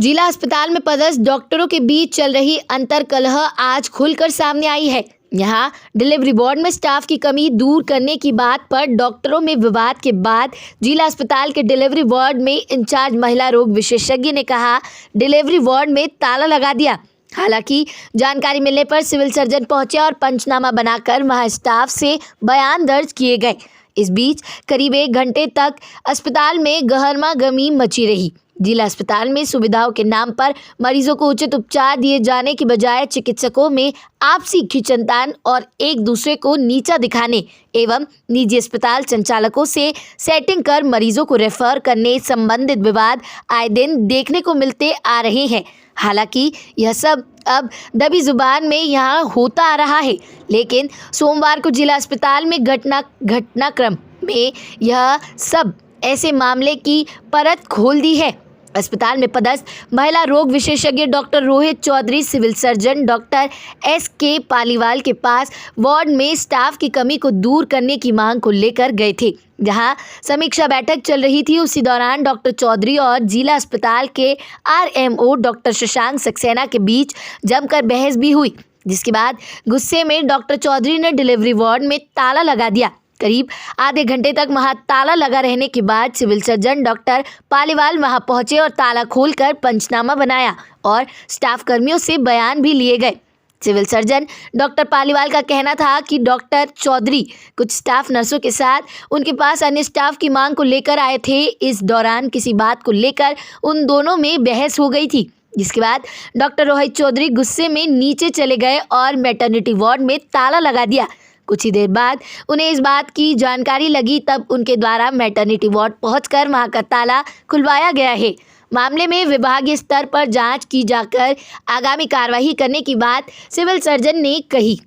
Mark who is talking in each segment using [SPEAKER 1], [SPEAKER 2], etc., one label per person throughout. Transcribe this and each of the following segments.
[SPEAKER 1] जिला अस्पताल में पदस्थ डॉक्टरों के बीच चल रही अंतर्कलह आज खुलकर सामने आई है। यहां डिलीवरी वार्ड में स्टाफ की कमी दूर करने की बात पर डॉक्टरों में विवाद के बाद जिला अस्पताल के डिलीवरी वार्ड में इंचार्ज महिला रोग विशेषज्ञ ने कहा डिलीवरी वार्ड में ताला लगा दिया। हालांकि जानकारी मिलने पर सिविल सर्जन पहुंचे और पंचनामा बनाकर वहां स्टाफ से बयान दर्ज किए गए। इस बीच करीब 1 घंटे तक अस्पताल में गहमा गहमी मची रही। जिला अस्पताल में सुविधाओं के नाम पर मरीजों को उचित उपचार दिए जाने की बजाय चिकित्सकों में आपसी खींचतान और एक दूसरे को नीचा दिखाने एवं निजी अस्पताल संचालकों से सेटिंग कर मरीजों को रेफर करने संबंधित विवाद आए दिन देखने को मिलते आ रहे हैं। हालांकि यह सब अब दबी जुबान में यहाँ होता आ रहा है, लेकिन सोमवार को जिला अस्पताल में घटनाक्रम में यह सब ऐसे मामले की परत खोल दी है। अस्पताल में पदस्थ महिला रोग विशेषज्ञ doctor Rohit Chaudhary civil surgeon doctor SK Paliwal के पास वार्ड में स्टाफ की कमी को दूर करने की मांग को लेकर गए थे। जहां समीक्षा बैठक चल रही थी, उसी दौरान डॉक्टर चौधरी और जिला अस्पताल के RMO डॉक्टर शशांक सक्सेना के बीच जमकर बहस भी हुई, जिसके बाद गुस्से में डॉक्टर चौधरी ने डिलीवरी वार्ड में ताला लगा दिया। करीब आधे घंटे तक वहां ताला लगा रहने के बाद सिविल सर्जन डॉक्टर पालीवाल वहां पहुंचे और ताला खोलकर पंचनामा बनाया और स्टाफ कर्मियों से बयान भी लिए गए। सिविल सर्जन डॉक्टर पालीवाल का कहना था कि डॉक्टर चौधरी कुछ स्टाफ नर्सों के साथ उनके पास अन्य स्टाफ की मांग को लेकर आए थे। इस दौरान किसी बात को लेकर उन दोनों में बहस हो गई थी, जिसके बाद डॉक्टर रोहित चौधरी गुस्से में नीचे चले गए और मैटरनिटी वार्ड में ताला लगा दिया। कुछ ही देर बाद उन्हें इस बात की जानकारी लगी, तब उनके द्वारा मैटरनिटी वार्ड पहुंचकर वहां का ताला खुलवाया गया है। मामले में विभागीय स्तर पर जांच की जाकर आगामी कार्रवाई करने की बात सिविल सर्जन ने कही।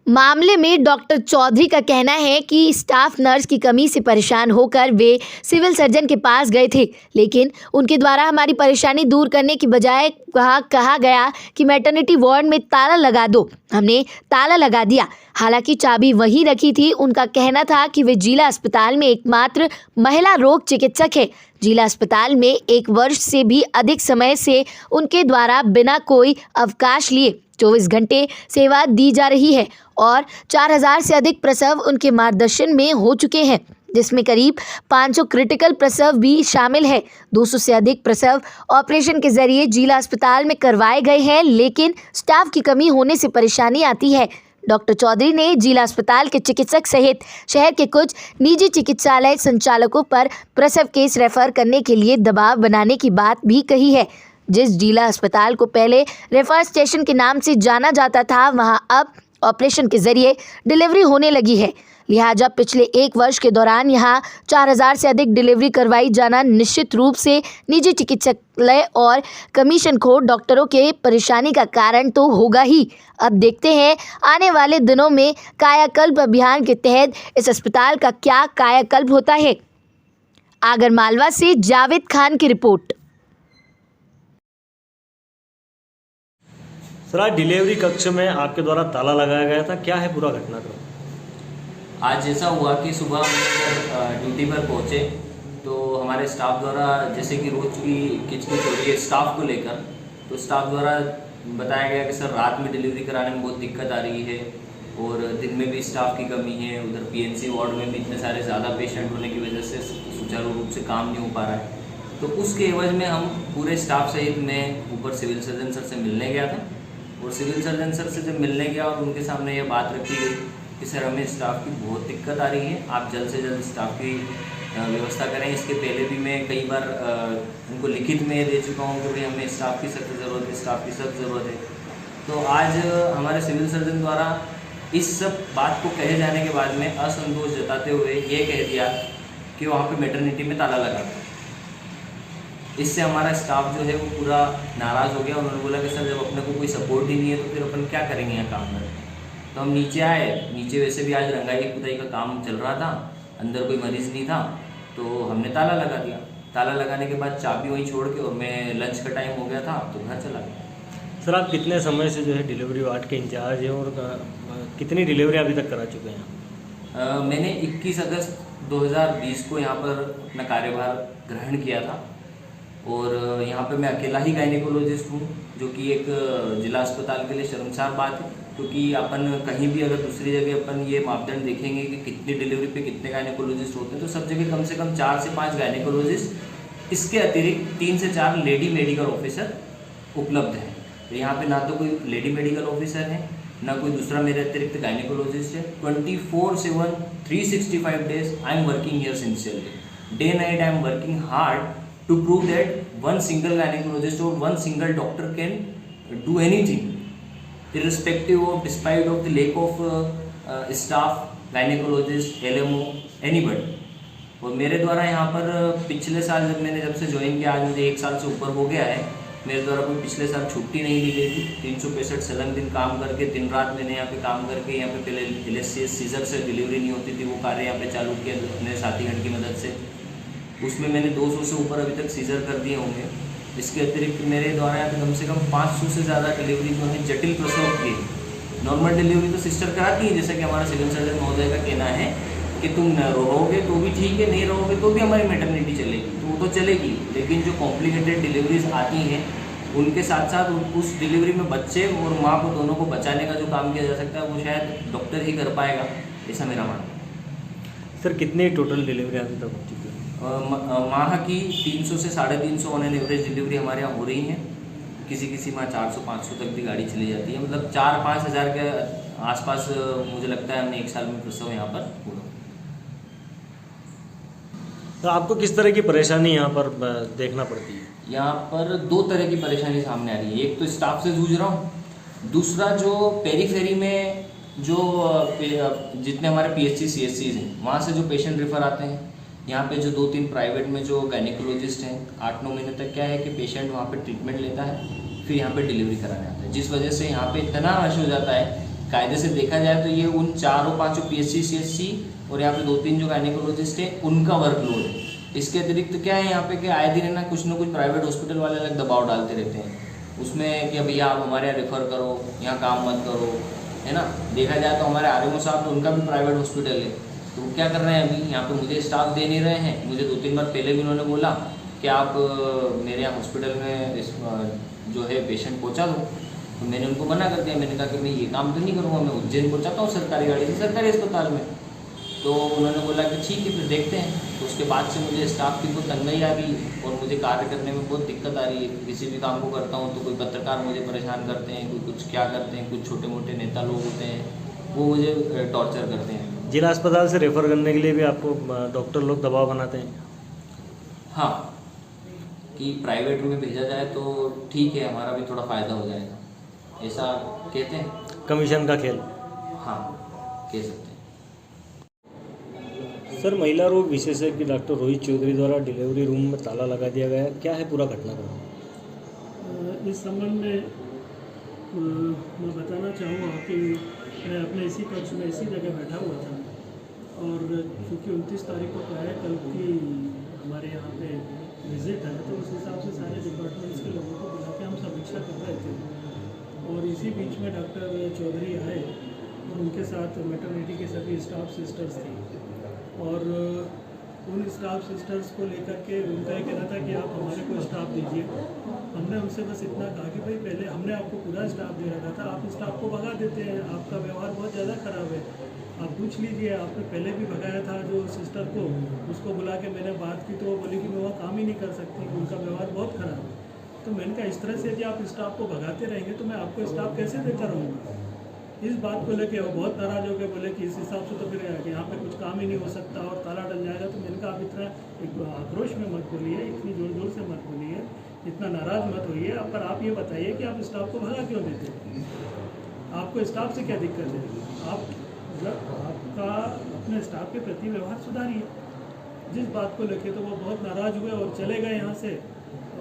[SPEAKER 1] मामले में डॉक्टर चौधरी का कहना है कि स्टाफ नर्स की कमी से परेशान होकर वे सिविल सर्जन के पास गए थे, लेकिन उनके द्वारा हमारी परेशानी दूर करने की बजाय कहा गया कि मैटरनिटी वार्ड में ताला लगा दो। हमने ताला लगा दिया, हालांकि चाबी वहीं रखी थी। उनका कहना था कि वे जिला अस्पताल में एकमात्र महिला रोग चिकित्सक है। जिला अस्पताल में 1 वर्ष से भी अधिक समय से उनके द्वारा बिना कोई अवकाश लिए 24 घंटे सेवा दी जा रही है और 4000 से अधिक प्रसव उनके मार्गदर्शन में हो चुके हैं, जिसमें करीब 500 क्रिटिकल प्रसव भी शामिल है। 200 से अधिक प्रसव ऑपरेशन के जरिए जिला अस्पताल में करवाए गए हैं, लेकिन स्टाफ की कमी होने से परेशानी आती है। डॉक्टर चौधरी ने जिला अस्पताल के चिकित्सक सहित शहर के कुछ निजी चिकित्सालय संचालकों पर प्रसव केस रेफर करने के लिए दबाव बनाने की बात भी कही है। जिस जिला अस्पताल को पहले रेफर स्टेशन के नाम से जाना जाता था, वहां अब ऑपरेशन के जरिए डिलीवरी होने लगी है। लिहाजा पिछले 1 वर्ष के दौरान यहां 4000 से अधिक डिलीवरी करवाई जाना निश्चित रूप से निजी चिकित्सालय और कमीशनखोर डॉक्टरों के परेशानी का कारण तो होगा ही। अब देखते हैं आने वाले दिनों में कायाकल्प अभियान के तहत इस अस्पताल का क्या कायाकल्प होता है। आगरमालवा से जावेद खान की रिपोर्ट।
[SPEAKER 2] सर, आज डिलीवरी कक्ष में आपके द्वारा ताला लगाया गया था, क्या है पूरा घटनाक्रम?
[SPEAKER 3] आज ऐसा हुआ कि सुबह हम ड्यूटी पर पहुंचे तो हमारे स्टाफ द्वारा, जैसे कि रोज की किचकिच हो रही है स्टाफ को लेकर, तो स्टाफ द्वारा बताया गया कि सर रात में डिलीवरी कराने में बहुत दिक्कत आ रही है और दिन में भी स्टाफ की कमी है। उधर PNC वार्ड में भी इतने सारे ज़्यादा पेशेंट होने की वजह से सुचारू रूप से काम नहीं हो पा रहा है। तो उसके एवज में हम पूरे स्टाफ सहित मैं ऊपर सिविल सर्जन सर से मिलने गया था और सिविल सर्जन सर से जब मिलने गया और उनके सामने यह बात रखी गई कि सर हमें स्टाफ की बहुत दिक्कत आ रही है, आप जल्द से जल्द स्टाफ की व्यवस्था करें। इसके पहले भी मैं कई बार उनको लिखित में दे चुका हूँ कि भाई हमें स्टाफ की सख्त ज़रूरत है, स्टाफ की सख्त ज़रूरत है। तो आज हमारे सिविल सर्जन द्वारा इस सब बात को कहे जाने के बाद में असंतोष जताते हुए ये कह दिया कि वहाँ पर मैटरनिटी में ताला लगा था। इससे हमारा स्टाफ जो है वो पूरा नाराज़ हो गया। उन्होंने बोला कि सर जब अपने को कोई सपोर्ट ही नहीं है तो फिर अपन क्या करेंगे यहाँ काम करें। तो हम नीचे आए। नीचे वैसे भी आज रंगाई पुताई का काम चल रहा था, अंदर कोई मरीज़ नहीं था, तो हमने ताला लगा दिया। ताला लगाने के बाद चाबी वहीं छोड़ के और मैं लंच का टाइम हो गया था तो घर चला गया।
[SPEAKER 2] सर, आप कितने समय से जो है डिलीवरी वार्ड के इंचार्ज हैं और कितनी डिलीवरी अभी तक करा चुके हैं?
[SPEAKER 3] मैंने 21 अगस्त 2020 को यहाँ पर अपना कार्यभार ग्रहण किया था और यहाँ पे मैं अकेला ही गायनेकोलॉजिस्ट हूँ, जो कि एक जिला अस्पताल के लिए शर्मसार बात है, क्योंकि अपन कहीं भी अगर दूसरी जगह अपन ये मापदंड देखेंगे कि कितनी डिलीवरी पे कितने गायनेकोलॉजिस्ट होते हैं, तो सब जगह कम से कम 4 से 5 गायनेकोलॉजिस्ट, इसके अतिरिक्त 3 से 4 लेडी मेडिकल ऑफिसर उपलब्ध हैं। तो यहाँ पे ना तो कोई लेडी मेडिकल ऑफिसर है, ना कोई दूसरा मेरे अतिरिक्त गायनेकोलॉजिस्ट है। 24/7 365 days I am working here sincerely, day night I am working hard to prove that one single gynecologist or one single doctor can do anything, irrespective of, despite of the lack of staff, gynecologist, LMO, anybody। और मेरे द्वारा यहाँ पर पिछले साल जब से join किया, आज मुझे 1 साल से ऊपर हो गया है, मेरे द्वारा कोई पिछले साल छुट्टी नहीं ली गई थी। 365 सलंग दिन काम करके, दिन रात मैंने यहाँ पे काम करके, यहाँ पे पहले LSCS सीजर से डिलीवरी नहीं होती थी, वो कार्य यहाँ पे चालू किया अपने साथीगण की मदद से। उसमें मैंने 200 से ऊपर अभी तक सीजर कर दिए होंगे। इसके अतिरिक्त मेरे द्वारा यहाँ पे कम से कम 500 से ज़्यादा डिलीवरी जो है जटिल प्रसव की। नॉर्मल डिलीवरी तो सिस्टर कराती है, जैसा कि हमारा सिविल सर्जन महोदय का कहना है कि तुम रहोगे तो भी ठीक है, नहीं रहोगे तो भी हमारी मैटरनिटी चलेगी, तो वो तो चलेगी। लेकिन जो कॉम्प्लिकेटेड डिलीवरीज आती हैं, उनके साथ साथ उस डिलीवरी में बच्चे और माँ को दोनों को बचाने का जो काम किया जा सकता है, वो शायद डॉक्टर ही कर पाएगा, ऐसा मेरा मानना है।
[SPEAKER 2] सर कितनी टोटल डिलीवरी अभी तक हो चुकी है?
[SPEAKER 3] माह की 300 से 350 ऑन एन एवरेज डिलीवरी हमारे यहाँ हो रही है। किसी माह 400-500 तक भी गाड़ी चली जाती है। मतलब 4-5 हज़ार के आसपास मुझे लगता है हमने 1 साल में प्रसव यहाँ पर हुआ।
[SPEAKER 2] तो आपको किस तरह की परेशानी यहाँ पर देखना पड़ती है?
[SPEAKER 3] यहाँ पर 2 तरह की परेशानी सामने आ रही है। एक तो स्टाफ से जूझ रहा हूँ, दूसरा जो पेरीफेरी में जो जितने हमारे PHC CHCs हैं, वहाँ से जो पेशेंट रेफर आते हैं, यहाँ पे जो 2-3 प्राइवेट में जो गायनेकोलॉजिस्ट हैं, 8-9 महीने तक क्या है कि पेशेंट वहाँ पे ट्रीटमेंट लेता है, फिर यहाँ पे डिलीवरी कराने आता है, जिस वजह से यहाँ पे इतना रश हो जाता है। कायदे से देखा जाए तो ये उन 4-5 PHC CHC और यहाँ पे 2-3 जो गायनेकोलॉजिस्ट हैं, उनका वर्कलोड है। इसके अतिरिक्त क्या है यहाँ पे कि आए दिन है ना कुछ प्राइवेट हॉस्पिटल वाले अलग दबाव डालते रहते हैं उसमें कि भैया आप हमारे यहाँ रेफ़र करो, यहाँ काम मत करो, है ना। देखा जाए तो हमारे RMO साहब तो उनका भी प्राइवेट हॉस्पिटल है, तो वो क्या कर रहे हैं अभी यहाँ पे मुझे स्टाफ दे नहीं रहे हैं। मुझे 2-3 बार पहले भी उन्होंने बोला कि आप मेरे यहाँ हॉस्पिटल में जो है पेशेंट पहुँचा दो, तो मैंने उनको मना कर दिया। मैंने कहा कि मैं ये काम तो नहीं करूँगा, मैं उज्जैन पहुँचाता हूँ सरकारी गाड़ी से सरकारी अस्पताल में। तो उन्होंने बोला कि ठीक है फिर देखते हैं। तो उसके बाद से मुझे स्टाफ की बहुत तंगी आ रही है और मुझे कार्य करने में बहुत दिक्कत आ रही है। किसी भी काम को करता हूँ तो कोई पत्रकार मुझे परेशान करते हैं, कोई कुछ क्या करते हैं, कुछ छोटे मोटे नेता लोग होते हैं वो मुझे टॉर्चर करते हैं।
[SPEAKER 2] जिला अस्पताल से रेफ़र करने के लिए भी आपको डॉक्टर लोग दबाव बनाते हैं?
[SPEAKER 3] हाँ, कि प्राइवेट में भेजा जाए तो ठीक है, हमारा भी थोड़ा फ़ायदा हो जाएगा, ऐसा कहते हैं।
[SPEAKER 2] कमीशन का खेल?
[SPEAKER 3] हाँ, कह सकते हैं।
[SPEAKER 2] सर, महिला रोग विशेषज्ञ डॉक्टर रोहित चौधरी द्वारा डिलीवरी रूम में ताला लगा दिया गया, क्या है पूरा घटनाक्रम?
[SPEAKER 4] इस संबंध में मैं बताना चाहूँगा कि मैं अपने इसी कक्ष में इसी जगह बैठा हुआ था और चूँकि 29 तारीख को क्या है कल की हमारे यहाँ पे विज़िट है, तो उस हिसाब से सारे डिपार्टमेंट्स के लोगों को बुला के हम समीक्षा कर रहे थे। और इसी बीच में डॉक्टर चौधरी आए और उनके साथ मैटरनिटी के सभी स्टाफ सिस्टर्स थी और उन स्टाफ सिस्टर्स को लेकर के उनका ये कहना था कि आप हमारे को स्टाफ दीजिए। हमने उनसे बस इतना कहा कि भाई पहले हमने आपको पूरा स्टाफ दे रखा था, आप स्टाफ को भगा देते हैं, आपका व्यवहार बहुत ज़्यादा ख़राब है, आप पूछ लीजिए। आपने पहले भी भगाया था जो सिस्टर को, उसको बुला के मैंने बात की तो वो बोली कि मैं वहाँ काम ही नहीं कर सकती, उनका व्यवहार बहुत ख़राब है। तो मैंने कहा इस तरह से यदि आप स्टाफ को भगाते रहेंगे तो मैं आपको स्टाफ कैसे देता रहूँगा। इस बात को लेके वो बहुत नाराज़ हो गए, बोले कि इस हिसाब से तो फिर यहाँ पे कुछ काम ही नहीं हो सकता और ताला डल जाएगा। तो मैंने कहा आप इतना एक आक्रोश में मत बोलिए, इतनी ज़ोर ज़ोर से मत बोलिए, इतना नाराज़ मत होइए। पर आप ये बताइए कि आप स्टाफ को भगा क्यों देते हैं, आपको स्टाफ से क्या दिक्कत है। आप मतलब आपका अपने स्टाफ के प्रति व्यवहार सुधारिए। जिस बात को लेके तो वो बहुत नाराज़ हुए और चले गए यहाँ से,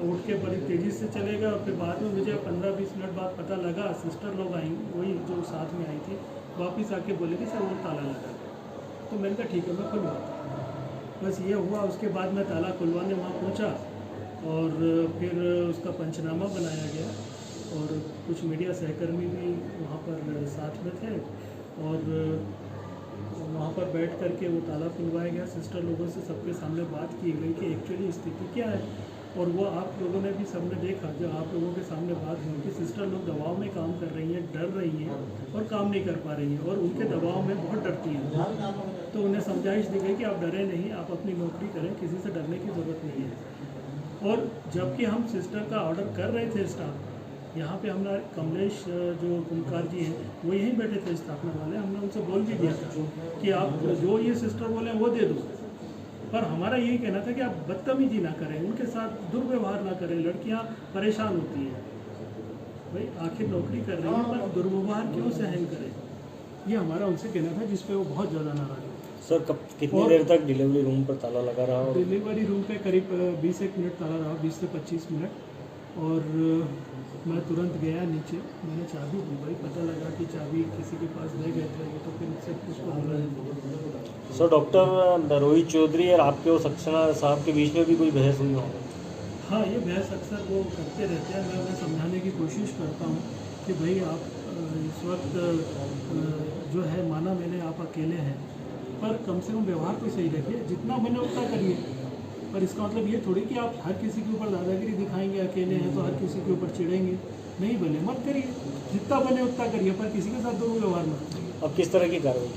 [SPEAKER 4] उठ के बड़ी तेज़ी से चले गए। और फिर बाद में मुझे 15-20 मिनट बाद पता लगा, सिस्टर लोग आई, वही जो साथ में आई थी, वापस आके बोले कि सर वो ताला लगा गया। तो मैंने कहा ठीक है मैं खुलवाता। बस ये हुआ। उसके बाद मैं ताला खुलवाने वहाँ पहुँचा और फिर उसका पंचनामा बनाया गया और कुछ मीडिया सहकर्मी भी वहाँ पर साथ में थे और वहाँ पर बैठ कर के वो ताला खुलवाया गया। सिस्टर लोगों से सबके सामने बात की गई कि एक्चुअली स्थिति क्या है। और वो आप लोगों ने भी सबने देखा, जब आप लोगों के सामने बात हुई कि सिस्टर लोग दबाव में काम कर रही हैं, डर रही हैं और काम नहीं कर पा रही हैं और उनके दबाव में बहुत डरती हैं। तो उन्हें समझाइश दी गई कि आप डरे नहीं, आप अपनी नौकरी करें, किसी से डरने की ज़रूरत नहीं है। और जबकि हम सिस्टर का ऑर्डर कर रहे थे स्टाफ, यहाँ पे हमारा कमलेश जो कुमकार जी हैं वो यहीं बैठे थे स्थापना वाले, हमने उनसे बोल भी दिया था कि आप जो ये सिस्टर बोले वो दे दो, पर हमारा यही कहना था कि आप बदतमीजी ना करें, उनके साथ दुर्व्यवहार ना करें, लड़कियाँ परेशान होती हैं भाई, आखिर नौकरी कर रही हैं पर दुर्व्यवहार क्यों सहन करें, ये हमारा उनसे कहना था, जिस पे वो बहुत ज़्यादा नाराज हुए।
[SPEAKER 2] सर कितनी देर तक डिलीवरी रूम पर ताला लगा रहा और
[SPEAKER 4] डिलीवरी रूम पे करीब 20 मिनट ताला रहा, 20 से 25 मिनट, और मैं तुरंत गया नीचे, मैंने चाबी दी भाई, पता लगा कि चाबी किसी के पास रह गए थे, तो फिर से उसको बोला।
[SPEAKER 2] सर डॉक्टर रोहित चौधरी और आपके और सक्सेना साहब के बीच में भी कोई बहस हुई हो?
[SPEAKER 4] हाँ, ये बहस अक्सर वो करते रहते हैं, मैं उन्हें समझाने की कोशिश करता हूँ कि भाई आप इस वक्त जो है, माना मैंने आप अकेले हैं, पर कम से कम व्यवहार तो सही रखिए, जितना बने उतना करिए, पर इसका मतलब ये थोड़ी कि आप हर किसी के ऊपर दादागिरी दिखाएंगे, अकेले हैं तो हर किसी के ऊपर चिढ़ेंगे, नहीं बने मत करिए, जितना बने उतना करिए, पर किसी के साथ दुर्व्यवहार मत करिए।
[SPEAKER 2] अब किस तरह की कार्रवाई?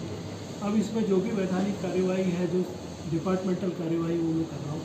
[SPEAKER 4] अब इसमें जो भी वैधानिक कार्यवाही है, जो डिपार्टमेंटल कार्यवाही वो मैं कर रहा हूँ।